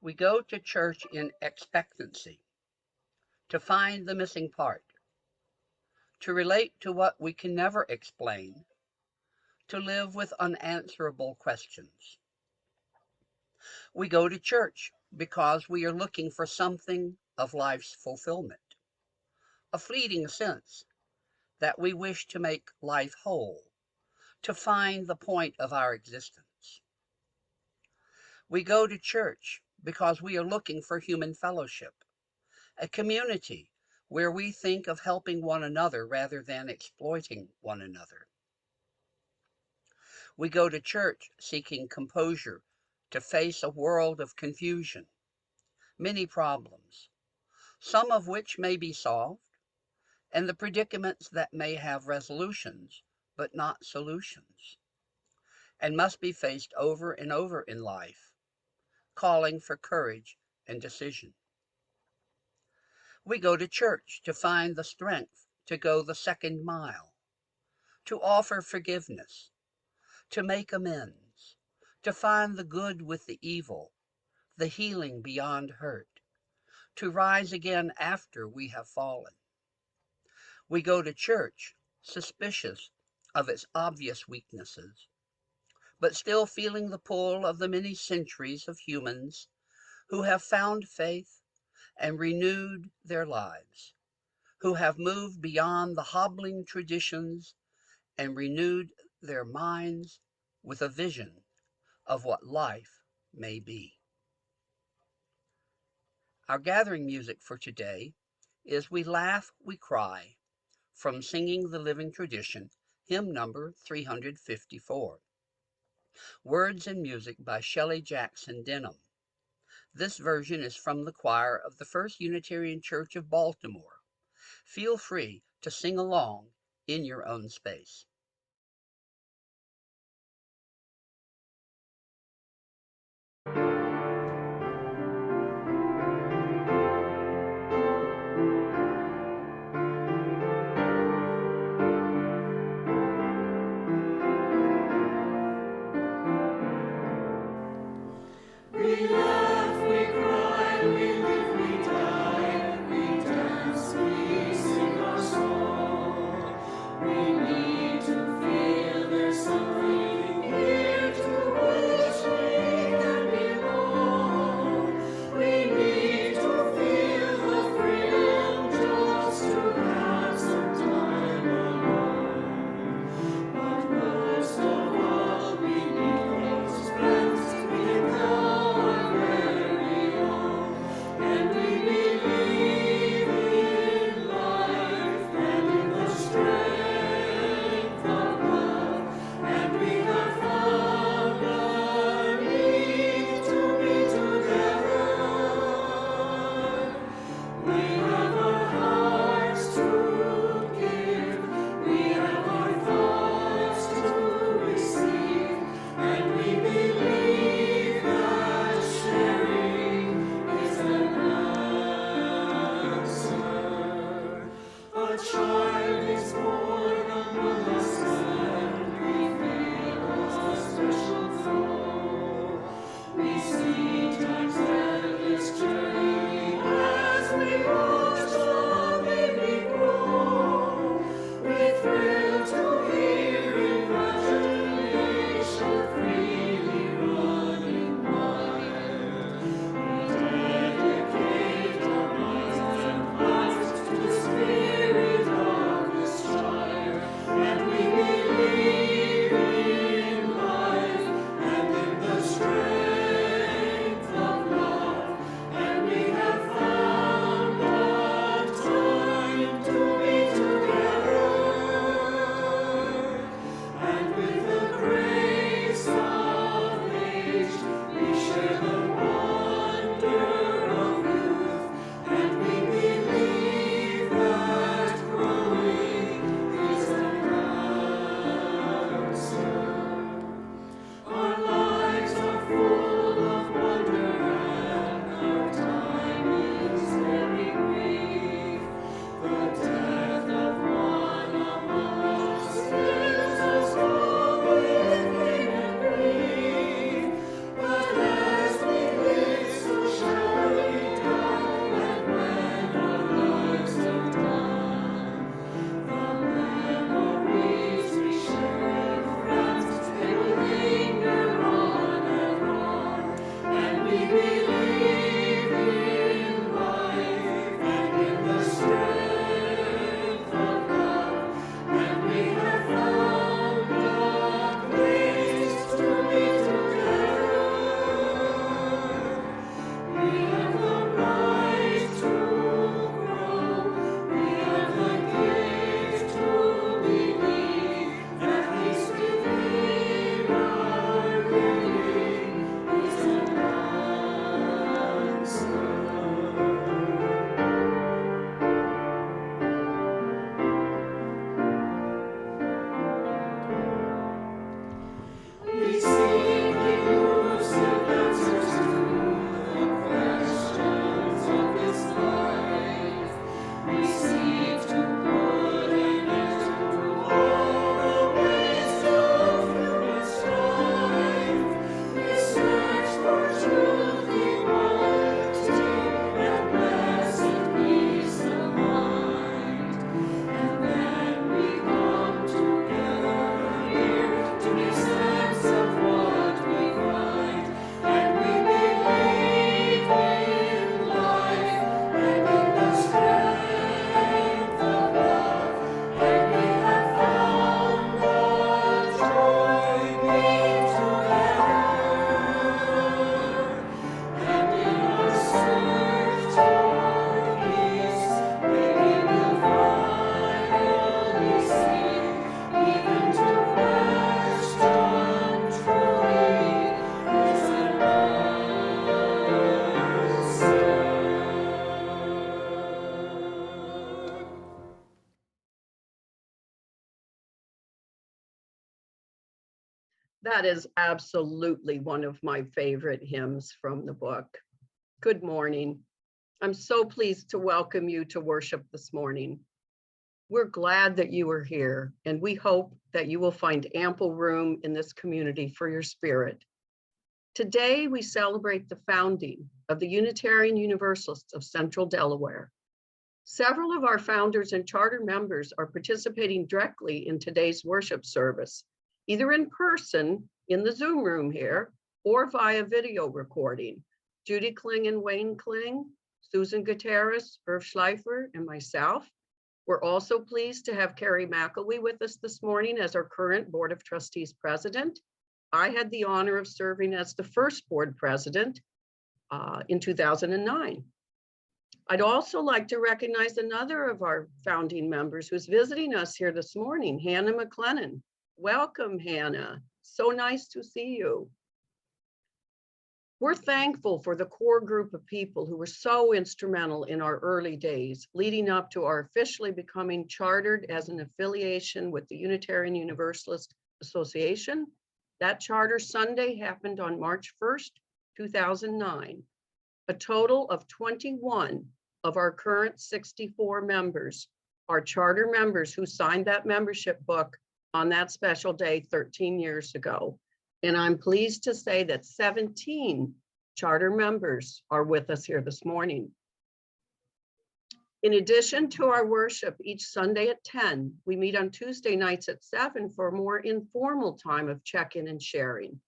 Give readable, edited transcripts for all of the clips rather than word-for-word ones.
We go to church in expectancy, to find the missing part, to relate to what we can never explain, to live with unanswerable questions. We go to church because we are looking for something of life's fulfillment, a fleeting sense that we wish to make life whole, to find the point of our existence. We go to church because we are looking for human fellowship, a community where we think of helping one another rather than exploiting one another. We go to church seeking composure to face a world of confusion, many problems, some of which may be solved, and the predicaments that may have resolutions, but not solutions, and must be faced over and over in life, calling for courage and decision. We go to church to find the strength to go the second mile, to offer forgiveness, to make amends, to find the good with the evil, the healing beyond hurt, to rise again after we have fallen. We go to church suspicious of its obvious weaknesses, but still feeling the pull of the many centuries of humans who have found faith and renewed their lives, who have moved beyond the hobbling traditions and renewed their minds with a vision of what life may be. Our gathering music for today is We Laugh, We Cry, from Singing the Living Tradition, hymn number 354. Words and music by Shelley Jackson Denham. This version is from the choir of the First Unitarian Church of Baltimore. Feel free to sing along in your own space. We laugh, we cry, we live, we die, we dance, we sing our song. We need to feel there's something here to which we can belong. That is absolutely one of my favorite hymns from the book. Good morning. I'm so pleased to welcome you to worship this morning. We're glad that you are here, and we hope that you will find ample room in this community for your spirit. Today, we celebrate the founding of the Unitarian Universalists of Central Delaware. Several of our founders and charter members are participating directly in today's worship service, either in person in the Zoom room here or via video recording. Judy Kling and Wayne Kling, Susan Gutierrez, Irv Schleifer, and myself. We're also pleased to have Carrie McElwee with us this morning as our current Board of Trustees president. I had the honor of serving as the first board president in 2009. I'd also like to recognize another of our founding members who's visiting us here this morning, Hannah McLennan. Welcome, Hannah. So nice to see you. We're thankful for the core group of people who were so instrumental in our early days, leading up to our officially becoming chartered as an affiliation with the Unitarian Universalist Association. That charter Sunday happened on March 1st, 2009. A total of 21 of our current 64 members are charter members who signed that membership book on that special day 13 years ago. And I'm pleased to say that 17 charter members are with us here this morning. In addition to our worship each Sunday at 10, we meet on Tuesday nights at 7 for a more informal time of check-in and sharing.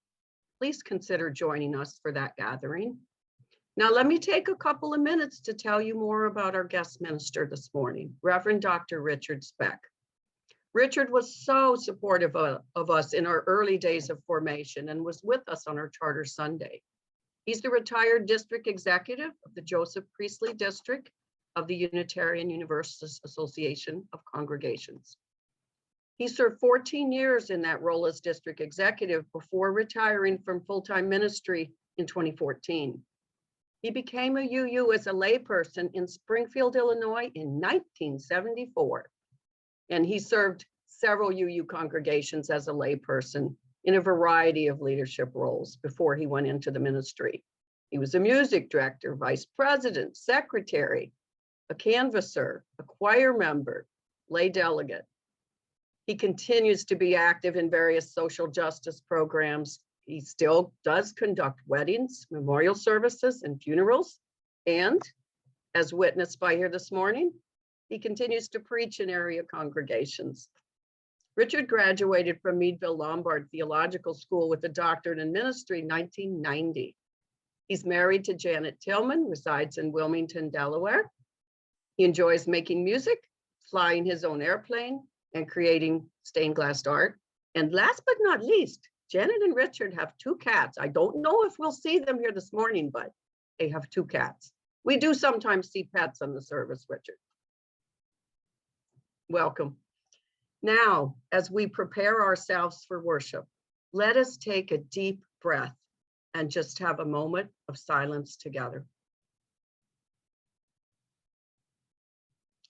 Please consider joining us for that gathering. Now, let me take a couple of minutes to tell you more about our guest minister this morning, Reverend Dr. Richard Speck. Richard was so supportive of us in our early days of formation and was with us on our Charter Sunday. He's the retired district executive of the Joseph Priestley District of the Unitarian Universalist Association of Congregations. He served 14 years in that role as district executive before retiring from full-time ministry in 2014. He became a UU as a layperson in Springfield, Illinois in 1974. And he served several UU congregations as a layperson in a variety of leadership roles before he went into the ministry. He was a music director, vice president, secretary, a canvasser, a choir member, lay delegate. He continues to be active in various social justice programs. He still does conduct weddings, memorial services, and funerals. And as witnessed by here this morning, he continues to preach in area congregations. Richard graduated from Meadville Lombard Theological School with a doctorate in ministry in 1990. He's married to Janet Tillman, resides in Wilmington, Delaware. He enjoys making music, flying his own airplane, and creating stained glass art. And last but not least, Janet and Richard have 2 cats. I don't know if we'll see them here this morning, but they have 2 cats. We do sometimes see pets on the service, Richard. Welcome. Now, as we prepare ourselves for worship, let us take a deep breath and just have a moment of silence together.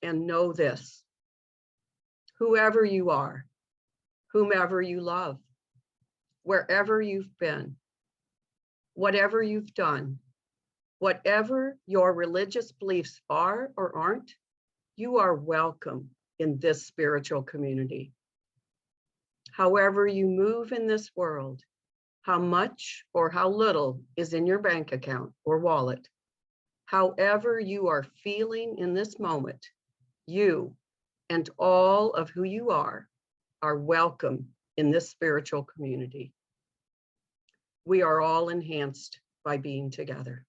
And know this: whoever you are, whomever you love, wherever you've been, whatever you've done, whatever your religious beliefs are or aren't, you are welcome in this spiritual community. However you move in this world, how much or how little is in your bank account or wallet, however you are feeling in this moment, you and all of who you are welcome in this spiritual community. We are all enhanced by being together.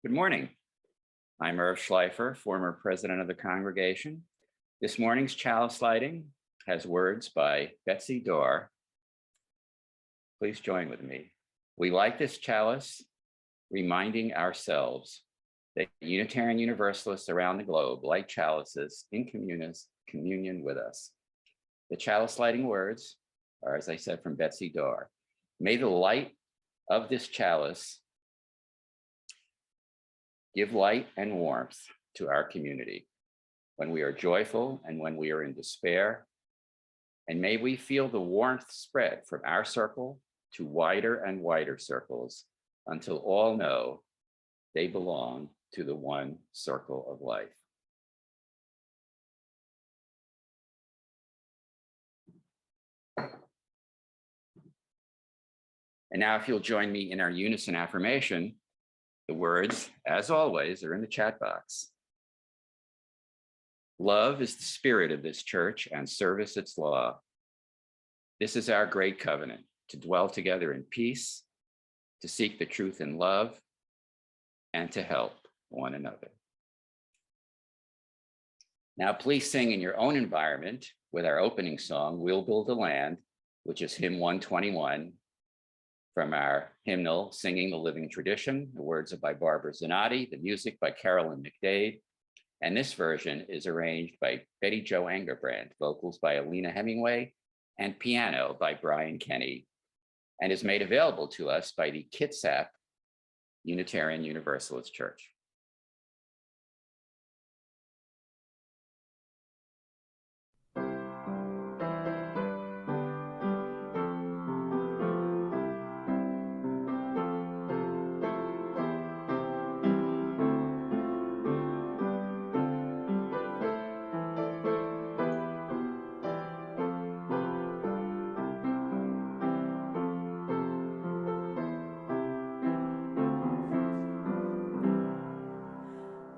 Good morning. I'm Irv Schleifer, former president of the congregation. This morning's chalice lighting has words by Betsy Dorr. Please join with me. We light this chalice, reminding ourselves that Unitarian Universalists around the globe light chalices in communion with us. The chalice lighting words are, as I said, from Betsy Dorr. May the light of this chalice give light and warmth to our community. when we are joyful and when we are in despair. And may we feel the warmth spread from our circle to wider and wider circles until all know they belong to the one circle of life. And now if you'll join me in our unison affirmation, the words, as always, are in the chat box. Love is the spirit of this church and service its law. This is our great covenant, to dwell together in peace, to seek the truth in love, and to help one another. Now, please sing in your own environment with our opening song, We'll Build a Land, which is hymn 121 from our hymnal, Singing the Living Tradition. The words are by Barbara Zanotti, the music by Carolyn McDade. And this version is arranged by Betty Jo Angerbrand, vocals by Alina Hemingway, and piano by Brian Kenny, and is made available to us by the Kitsap Unitarian Universalist Church.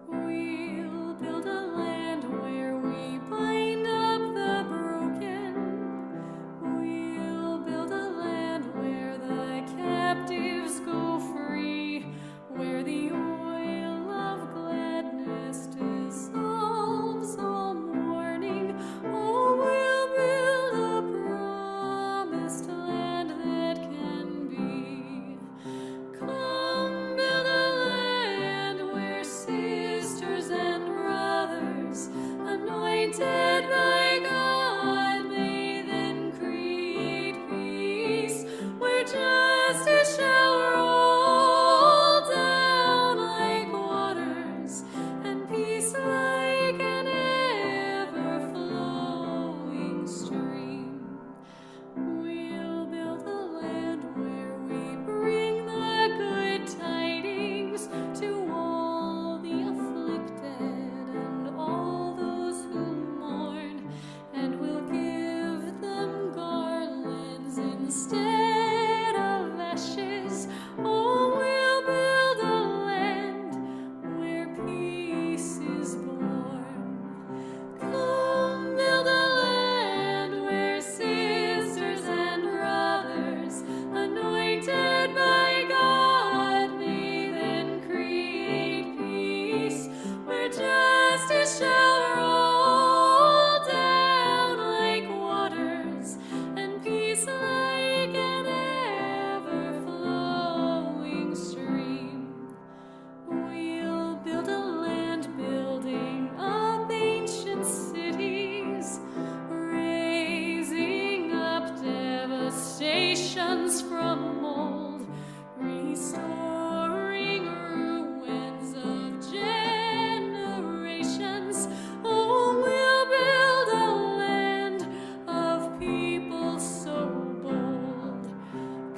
We'll build a land where we bind up the broken. We'll build a land where the captives go free, where the oil of gladness dissolves all mourning. Oh, we'll build a promised land that can be. Come build a land where sisters and brothers, anointed by God, may then create peace, where justice shall roll down like waters, and peace like an ever-flowing stream. We'll build a land where we bring the good tidings to all the afflicted and all those who mourn, and we'll give them garlands instead of ashes. Oh, we'll build a land where peace is born. Come build a land where sisters and brothers, anointed by God, may then create peace, where justice shall roll down like waters, and peace like an ever-flowing stream. We'll build a land building up ancient cities, raising up devastations from mold, restoring ruins of generations. Oh, we'll build a land of people so bold.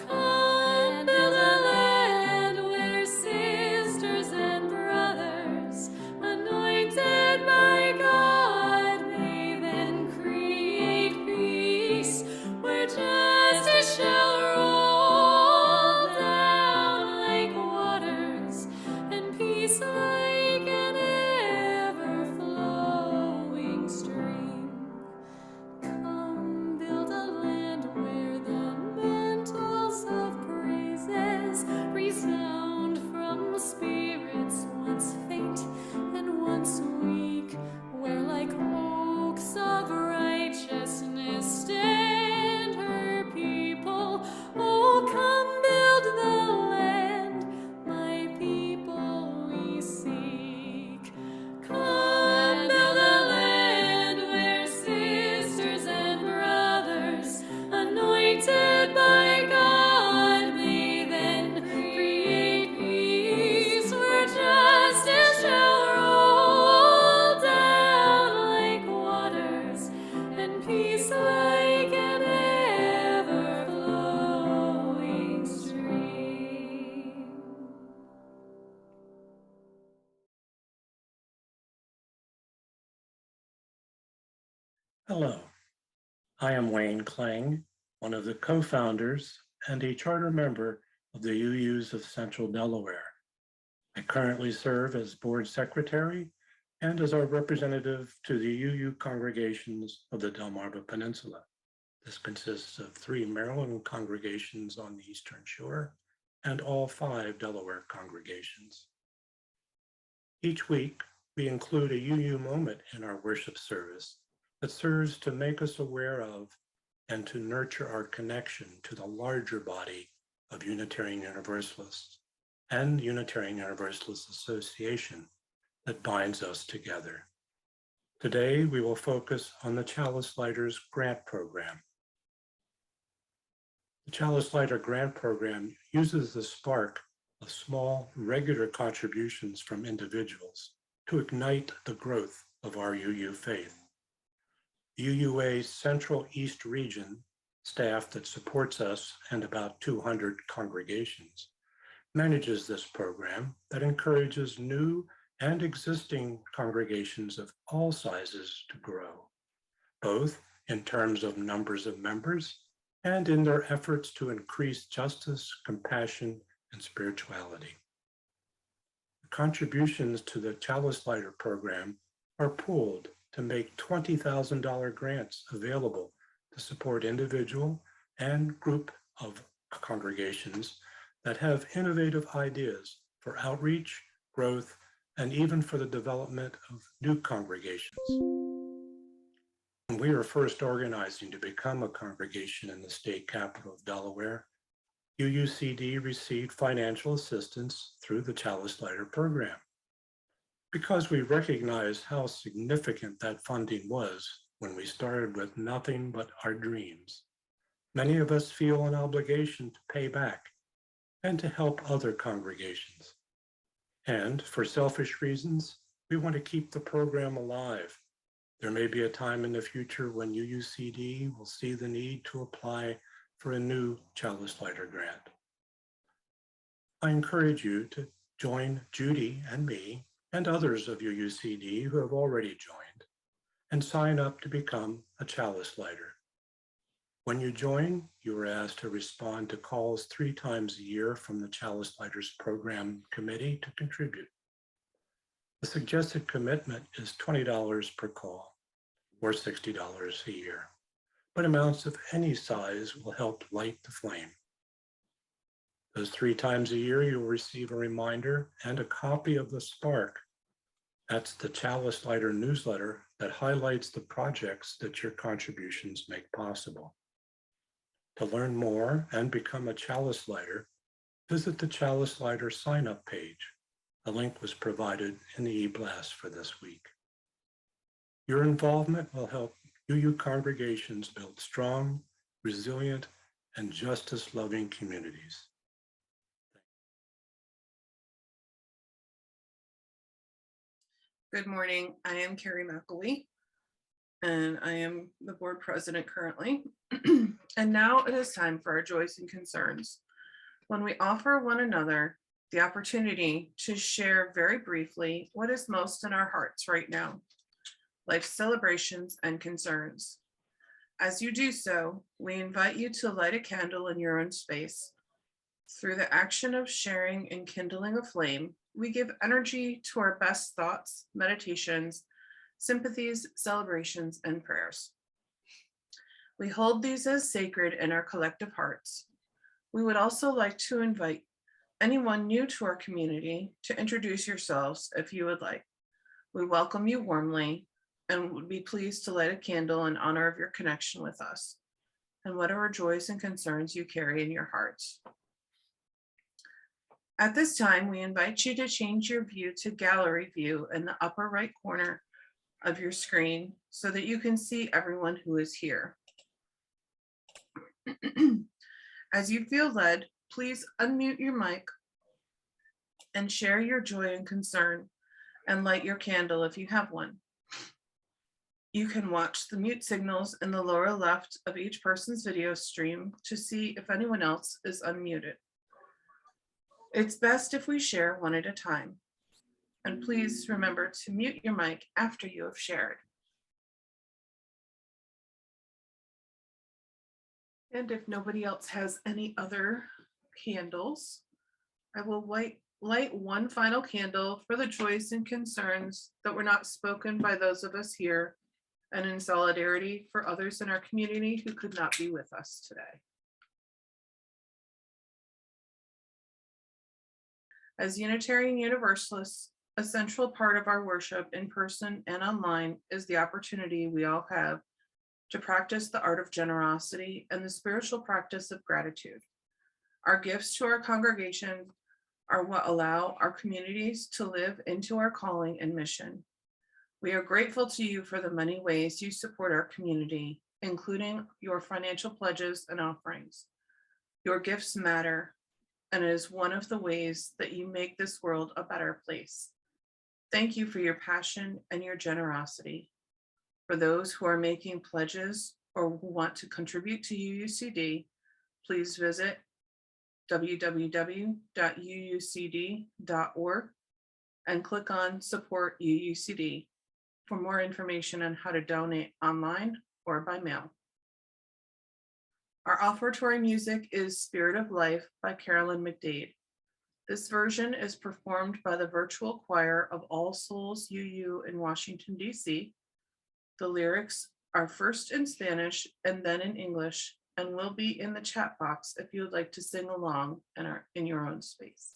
Come build a land where sisters and brothers, anointed by God, may then create peace, where justice shall roll down like waters, and peace like an ever-flowing stream. Come build a land where the mantles of praises resound from spirits once faint and once weak, where like oaks of righteousness stand her Hello, I am Wayne Klang, one of the co-founders and a charter member of the UUs of Central Delaware. I currently serve as board secretary and as our representative to the UU congregations of the Delmarva Peninsula. This consists of 3 Maryland congregations on the Eastern Shore and all 5 Delaware congregations. Each week, we include a UU moment in our worship service that serves to make us aware of and to nurture our connection to the larger body of Unitarian Universalists and Unitarian Universalist Association that binds us together. Today, we will focus on the Chalice Lighters Grant Program. The Chalice Lighter Grant Program uses the spark of small, regular contributions from individuals to ignite the growth of our UU faith. UUA's Central East region, staff that supports us and about 200 congregations, manages this program that encourages new and existing congregations of all sizes to grow, both in terms of numbers of members and in their efforts to increase justice, compassion, and spirituality. The contributions to the Chalice Lighter program are pooled to make $20,000 grants available to support individual and group of congregations that have innovative ideas for outreach, growth, and even for the development of new congregations. When we were first organizing to become a congregation in the state capital of Delaware, UUCD received financial assistance through the Chalice Lighter program. Because we recognized how significant that funding was when we started with nothing but our dreams, many of us feel an obligation to pay back and to help other congregations. And for selfish reasons, we want to keep the program alive. There may be a time in the future when UUCD will see the need to apply for a new Chalice Lighter grant. I encourage you to join Judy and me and others of UUCD who have already joined and sign up to become a Chalice Lighter. When you join, you are asked to respond to calls 3 times a year from the Chalice Lighters Program Committee to contribute. The suggested commitment is $20 per call or $60 a year, but amounts of any size will help light the flame. Those 3 times a year, you'll receive a reminder and a copy of the Spark. That's the Chalice Lighter newsletter that highlights the projects that your contributions make possible. To learn more and become a Chalice Lighter, visit the Chalice Lighter sign-up page. A link was provided in the e-blast for this week. Your involvement will help UU congregations build strong, resilient, and justice-loving communities. Good morning. I am Carrie McElwee, and I am the board president currently. And now it is time for our joys and concerns, when we offer one another the opportunity to share very briefly what is most in our hearts right now, life's celebrations and concerns. As you do so, we invite you to light a candle in your own space. Through the action of sharing and kindling a flame, we give energy to our best thoughts, meditations, sympathies, celebrations, and prayers. We hold these as sacred in our collective hearts. We would also like to invite anyone new to our community to introduce yourselves if you would like. We welcome you warmly and would be pleased to light a candle in honor of your connection with us and whatever joys and concerns you carry in your hearts. At this time, we invite you to change your view to gallery view in the upper right corner of your screen so that you can see everyone who is here. As you feel led, please unmute your mic and share your joy and concern and light your candle if you have one. You can watch the mute signals in the lower left of each person's video stream to see if anyone else is unmuted. It's best if we share one at a time. And please remember to mute your mic after you have shared. And if nobody else has any other candles, I will light one final candle for the joys and concerns that were not spoken by those of us here, and in solidarity for others in our community who could not be with us today. As Unitarian Universalists, a central part of our worship in person and online is the opportunity we all have to practice the art of generosity and the spiritual practice of gratitude. Our gifts to our congregation are what allow our communities to live into our calling and mission. We are grateful to you for the many ways you support our community, including your financial pledges and offerings. Your gifts matter, and it is one of the ways that you make this world a better place. Thank you for your passion and your generosity. For those who are making pledges or who want to contribute to UUCD, please visit www.uucd.org and click on Support UUCD for more information on how to donate online or by mail. Our offertory music is Spirit of Life by Carolyn McDade. This version is performed by the virtual choir of All Souls UU in Washington, D.C. The lyrics are first in Spanish and then in English, and will be in the chat box if you would like to sing along in your own space.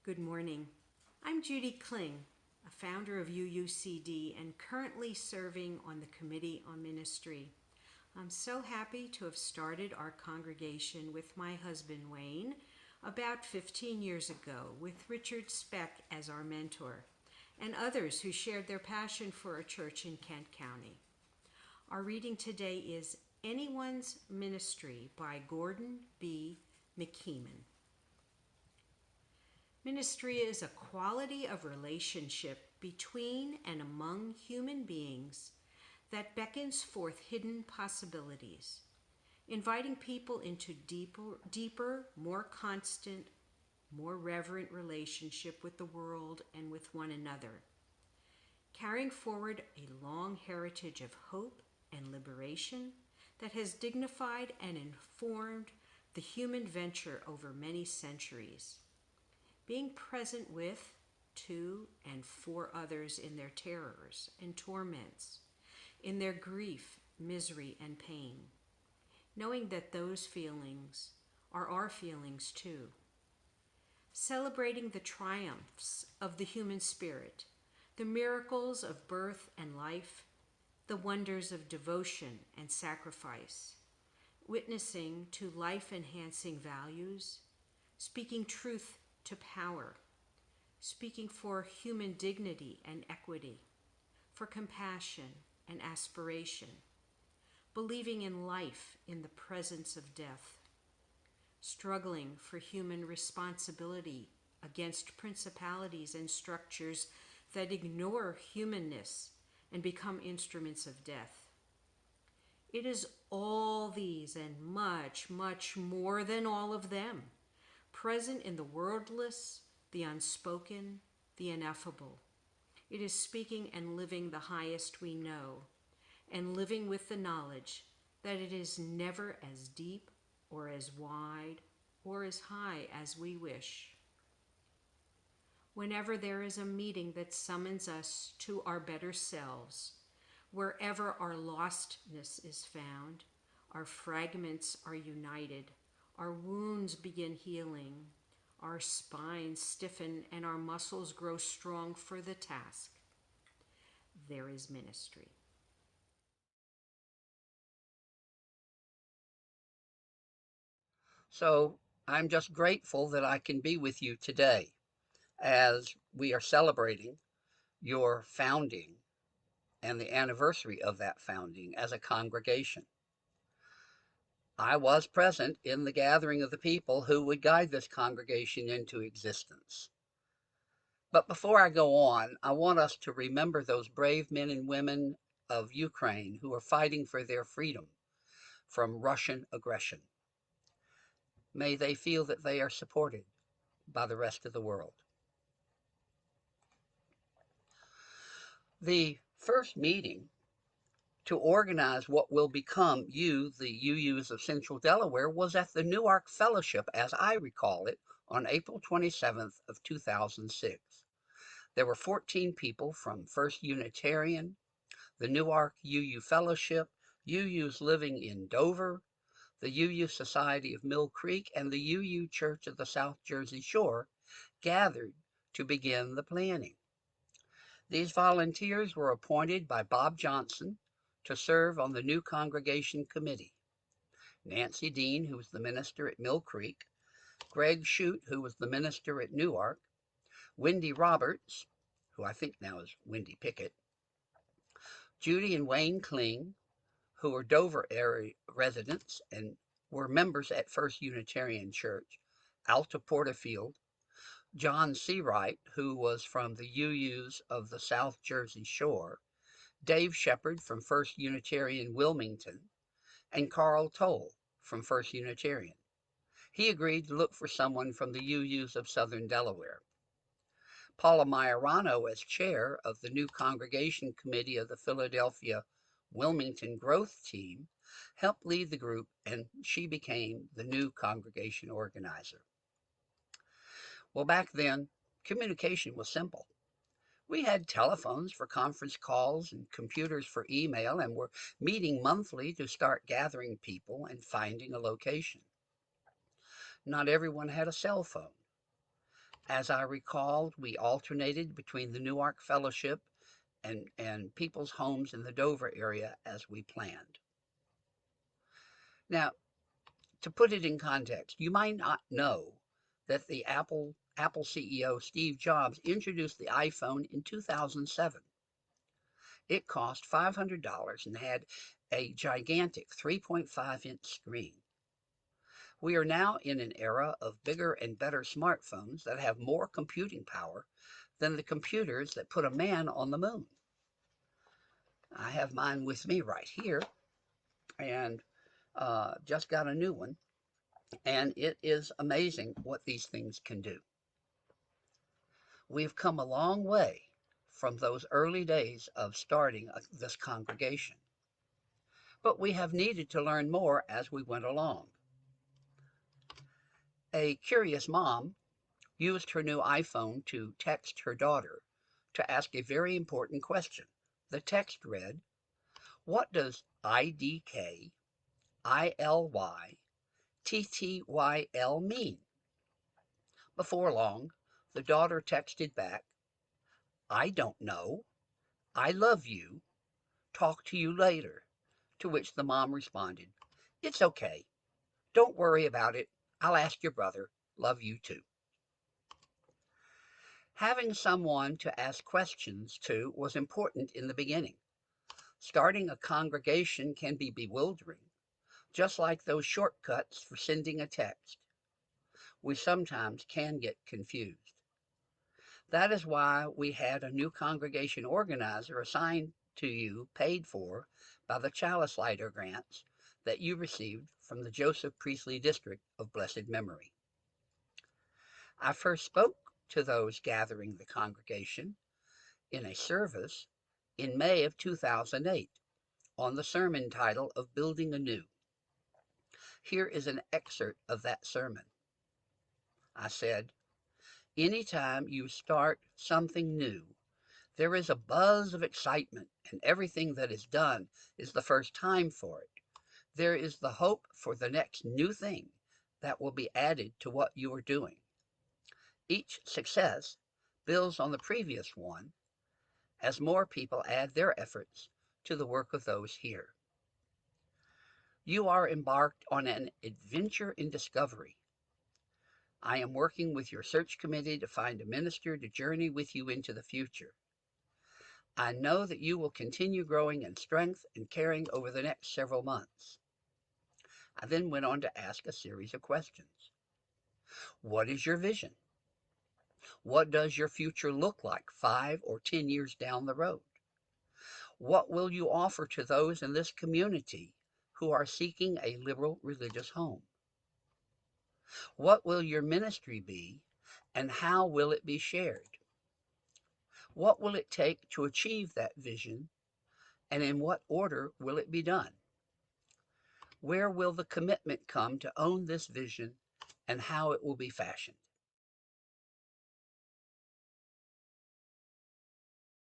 Good morning. I'm Judy Kling, a founder of UUCD and currently serving on the Committee on Ministry. I'm so happy to have started our congregation with my husband Wayne about 15 years ago, with Richard Speck as our mentor and others who shared their passion for a church in Kent County. Our reading today is Anyone's Ministry by Gordon B. McKeeman. Ministry is a quality of relationship between and among human beings that beckons forth hidden possibilities, inviting people into deeper, more constant, more reverent relationship with the world and with one another, carrying forward a long heritage of hope and liberation that has dignified and informed the human venture over many centuries. Being present with, to, and for others in their terrors and torments, in their grief, misery, and pain, knowing that those feelings are our feelings too. Celebrating the triumphs of the human spirit, the miracles of birth and life, the wonders of devotion and sacrifice, witnessing to life-enhancing values, speaking truth to power, speaking for human dignity and equity, for compassion and aspiration, believing in life in the presence of death, struggling for human responsibility against principalities and structures that ignore humanness and become instruments of death. It is all these and much, much more than all of them, present in the wordless, the unspoken, the ineffable. It is speaking and living the highest we know, and living with the knowledge that it is never as deep or as wide or as high as we wish. Whenever there is a meeting that summons us to our better selves, wherever our lostness is found, our fragments are united, our wounds begin healing, our spines stiffen, and our muscles grow strong for the task. There is ministry. So I'm just grateful that I can be with you today as we are celebrating your founding and the anniversary of that founding as a congregation. I was present in the gathering of the people who would guide this congregation into existence. But before I go on, I want us to remember those brave men and women of Ukraine who are fighting for their freedom from Russian aggression. May they feel that they are supported by the rest of the world. The first meeting to organize what will become the UUs of Central Delaware, was at the Newark Fellowship, as I recall it, on April 27th of 2006. There were 14 people from First Unitarian, the Newark UU Fellowship, UUs living in Dover, the UU Society of Mill Creek, and the UU Church of the South Jersey Shore gathered to begin the planning. These volunteers were appointed by Bob Johnson to serve on the new congregation committee. Nancy Dean, who was the minister at Mill Creek, Greg Shute, who was the minister at Newark, Wendy Roberts, who I think now is Wendy Pickett, Judy and Wayne Kling, who were Dover area residents and were members at First Unitarian Church, Alta Porterfield, John Seawright, who was from the UUs of the South Jersey Shore, Dave Shepard from First Unitarian Wilmington, and Carl Toll from First Unitarian. He agreed to look for someone from the UUs of Southern Delaware. Paula Majorano, as chair of the new congregation committee of the Philadelphia Wilmington Growth Team, helped lead the group, and she became the new congregation organizer. Well, back then, communication was simple. We had telephones for conference calls and computers for email, and were meeting monthly to start gathering people and finding a location. Not everyone had a cell phone. As I recalled, we alternated between the Newark Fellowship and people's homes in the Dover area as we planned. Now, to put it in context, you might not know that the Apple CEO Steve Jobs introduced the iPhone in 2007. It cost $500 and had a gigantic 3.5-inch screen. We are now in an era of bigger and better smartphones that have more computing power than the computers that put a man on the moon. I have mine with me right here, and just got a new one, and it is amazing what these things can do. We've come a long way from those early days of starting this congregation, but we have needed to learn more as we went along. A curious mom used her new iPhone to text her daughter to ask a very important question. The text read, "What does IDK, ILY, TTYL mean?" Before long, the daughter texted back, "I don't know. I love you. Talk to you later." To which the mom responded, "It's okay. Don't worry about it. I'll ask your brother. Love you too." Having someone to ask questions to was important in the beginning. Starting a congregation can be bewildering, just like those shortcuts for sending a text. We sometimes can get confused. That is why we had a new congregation organizer assigned to you, paid for by the Chalice Lighter grants that you received from the Joseph Priestley District of Blessed Memory. I first spoke to those gathering the congregation in a service in May of 2008 on the sermon title of Building Anew. Here is an excerpt of that sermon. I said, "Anytime you start something new, there is a buzz of excitement, and everything that is done is the first time for it. There is the hope for the next new thing that will be added to what you are doing. Each success builds on the previous one as more people add their efforts to the work of those here. You are embarked on an adventure in discovery. I am working with your search committee to find a minister to journey with you into the future. I know that you will continue growing in strength and caring over the next several months." I then went on to ask a series of questions. What is your vision? What does your future look like 5 or 10 years down the road? What will you offer to those in this community who are seeking a liberal religious home? What will your ministry be, and how will it be shared? What will it take to achieve that vision, and in what order will it be done? Where will the commitment come to own this vision, and how it will be fashioned?